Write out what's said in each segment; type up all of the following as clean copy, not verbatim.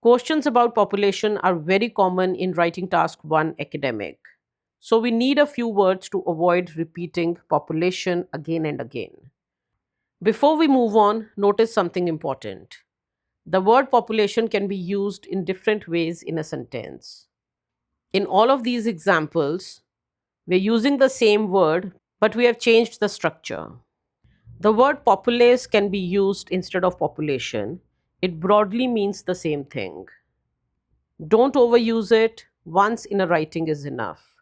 Questions about population are very common in Writing Task 1 academic. So we need a few words to avoid repeating population again and again. Before we move on, notice something important. The word population can be used in different ways in a sentence. In all of these examples, we're using the same word, but we have changed the structure. The word populace can be used instead of population. It broadly means the same thing. Don't overuse it. Once in a writing is enough.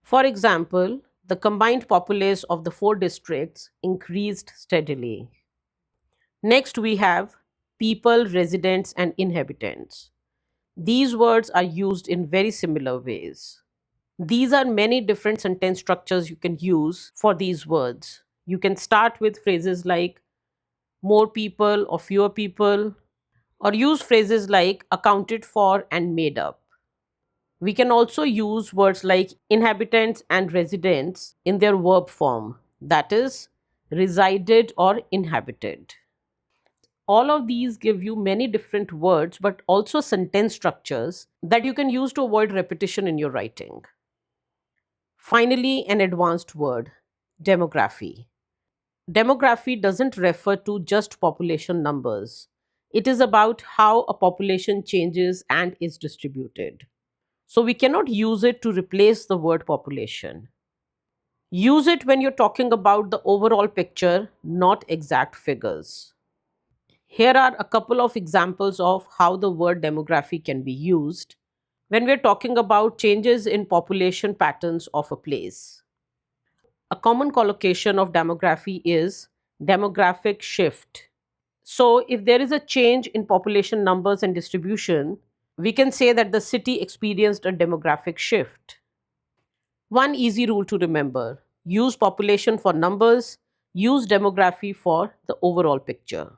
For example, the combined populace of the four districts increased steadily. Next, we have people, residents, and inhabitants. These words are used in very similar ways. These are many different sentence structures you can use for these words. You can start with phrases like more people or fewer people, or use phrases like accounted for and made up. We can also use words like inhabitants and residents in their verb form, that is, resided or inhabited. All of these give you many different words but also sentence structures that you can use to avoid repetition in your writing. Finally, an advanced word, demography. Demography doesn't refer to just population numbers. It is about how a population changes and is distributed. So we cannot use it to replace the word population. Use it when you're talking about the overall picture, not exact figures. Here are a couple of examples of how the word demography can be used when we're talking about changes in population patterns of a place. A common collocation of demography is demographic shift. So, if there is a change in population numbers and distribution, we can say that the city experienced a demographic shift. One easy rule to remember: use population for numbers, use demography for the overall picture.